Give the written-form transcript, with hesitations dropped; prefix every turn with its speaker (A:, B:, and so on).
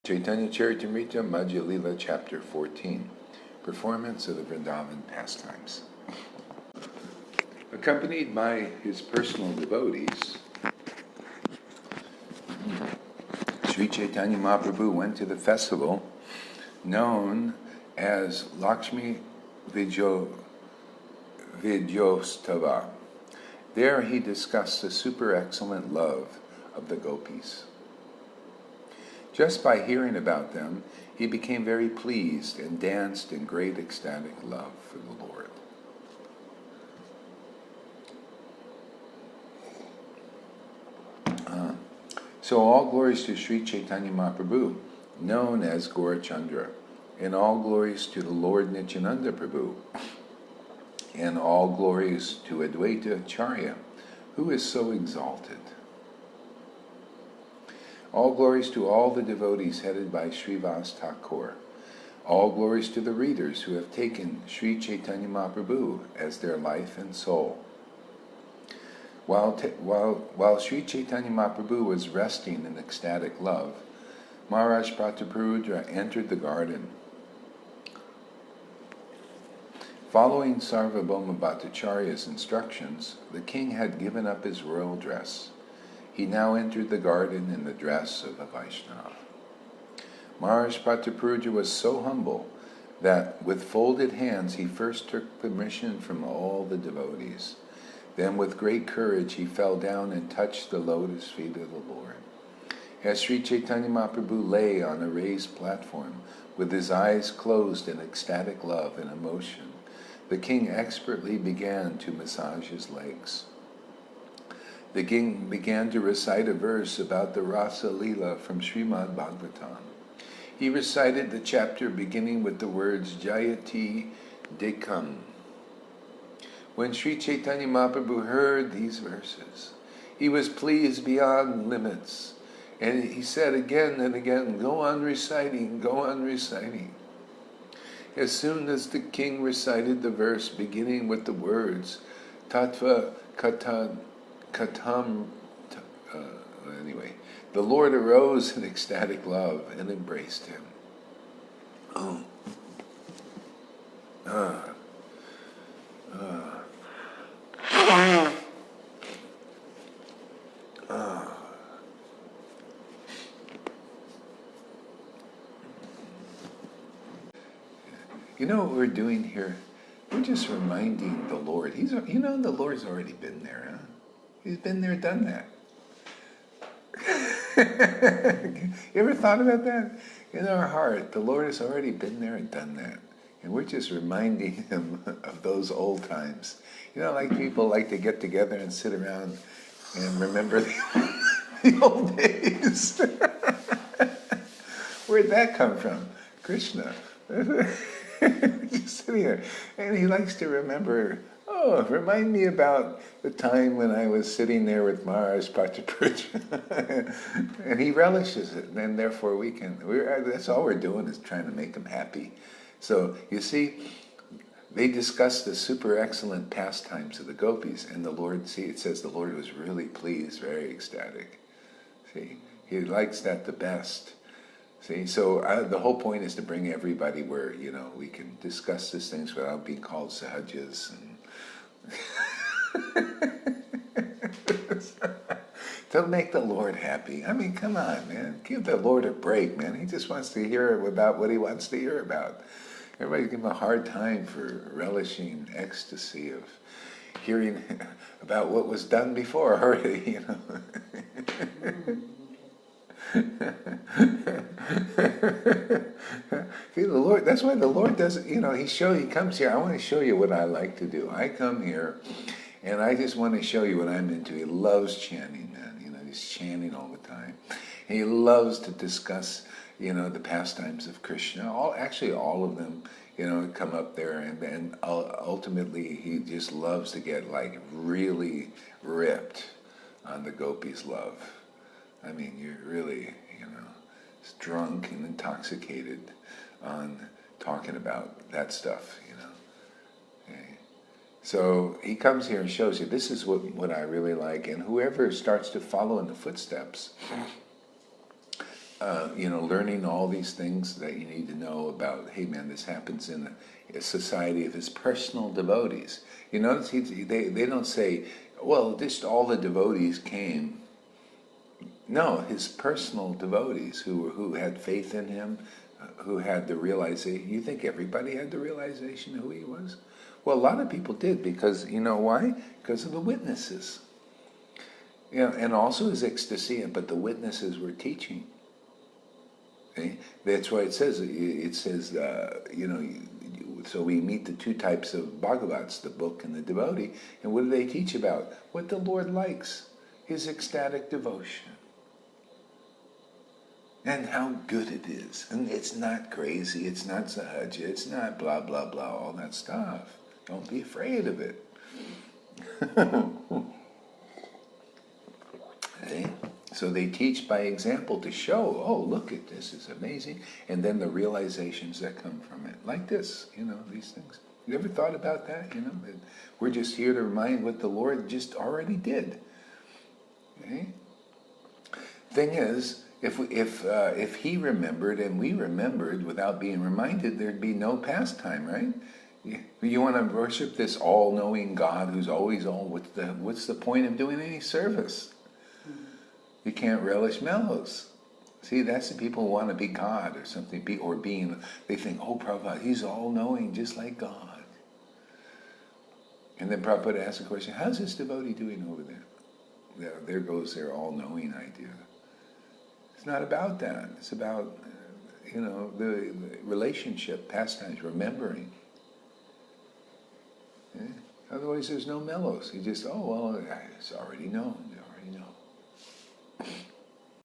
A: Caitanya-caritamrta, Madhya Lila, Chapter 14. Performance of the Vrindavan pastimes. Accompanied by his personal devotees, Śrī Caitanya Mahāprabhu went to the festival known as Lakṣmī-vijayotsava. There he discussed the super-excellent love of the gopīs. Just by hearing about them, he became very pleased and danced in great ecstatic love for the Lord. So all glories to Śrī Caitanya Mahāprabhu, known as Gauracandra, and all glories to the Lord Nityānanda Prabhu, and all glories to Advaita Ācārya, who is so exalted. All glories to all the devotees headed by Śrīvāsa Ṭhākura. All glories to the readers who have taken Śrī Caitanya Mahāprabhu as their life and soul. While Śrī Caitanya Mahāprabhu was resting in ecstatic love, Mahārāja Pratāparudra entered the garden. Following Sārvabhauma Bhaṭṭācārya's instructions, the king had given up his royal dress. He now entered the garden in the dress of a Vaiṣṇava. Mahārāja Pratāparudra was so humble that with folded hands he first took permission from all the devotees. Then with great courage he fell down and touched the lotus feet of the Lord. As Śrī Caitanya Mahāprabhu lay on a raised platform with his eyes closed in ecstatic love and emotion, the king expertly began to massage his legs. The king began to recite a verse about the Rasa Lila from Srimad Bhagavatam. He recited the chapter beginning with the words Jayati Dekam. When Śrī Caitanya Mahāprabhu heard these verses, he was pleased beyond limits, and he said again and again, go on reciting, go on reciting. As soon as the king recited the verse beginning with the words Tattva Katan anyway, the Lord arose in ecstatic love and embraced him. You know what we're doing here? We're just reminding the Lord. The Lord's already been there, huh? He's been there, done that. You ever thought about that? In our heart, the Lord has already been there and done that. And we're just reminding him of those old times. Like people like to get together and sit around and remember the old days. Where'd that come from? Krishna. Just sitting here. And he likes to remember, remind me about the time when I was sitting there with Mahārāja Pratāparudra. And he relishes it, and therefore that's all we're doing is trying to make him happy. So, you see, they discuss the super excellent pastimes of the gopīs, and the Lord, it says the Lord was really pleased, very ecstatic. See, he likes that the best. See, so the whole point is to bring everybody where, we can discuss these things without being called sahajas. To make the Lord happy. I mean, come on, man. Give the Lord a break, man. He just wants to hear about what he wants to hear about. Everybody give him a hard time for relishing ecstasy of hearing about what was done before already, See, the Lord, that's why the Lord doesn't, he comes here, I want to show you what I like to do. I come here, and I just want to show you what I'm into. He loves chanting, man. He's chanting all the time. And he loves to discuss, the pastimes of Krishna. All of them, come up there, and ultimately he just loves to get, really ripped on the gopis' love. I mean, you're really, drunk and intoxicated on talking about that stuff, Okay. So he comes here and shows you, this is what I really like, and whoever starts to follow in the footsteps learning all these things that you need to know about, hey man, this happens in a society of his personal devotees. You notice they don't say, well, just all the devotees came. No, his personal devotees who had faith in him, who had the realization. You think everybody had the realization of who he was? Well, a lot of people did, because, you know why? Because of the witnesses. And also his ecstasy, but the witnesses were teaching. Okay? That's why it says, so we meet the two types of Bhagavats, the book and the devotee, and what do they teach about? What the Lord likes, his ecstatic devotion. And how good it is. And it's not crazy, it's not sahaja, it's not blah, blah, blah, all that stuff. Don't be afraid of it. Okay? So they teach by example to show, oh, look at this, it's amazing. And then the realizations that come from it. Like this, these things. You ever thought about that? That we're just here to remind what the Lord just already did. Okay? Thing is, if he remembered and we remembered without being reminded, there'd be no pastime, right? You want to worship this all-knowing God who's always all. What's the point of doing any service? You can't relish mellows. See, that's the people who want to be God or something, they think, oh, Prabhupada, he's all-knowing just like God. And then Prabhupada asks the question, how's this devotee doing over there? There goes their all-knowing idea. It's not about that. It's about, the relationship, pastimes, remembering. Okay? Otherwise, there's no mellows. You just, it's already known.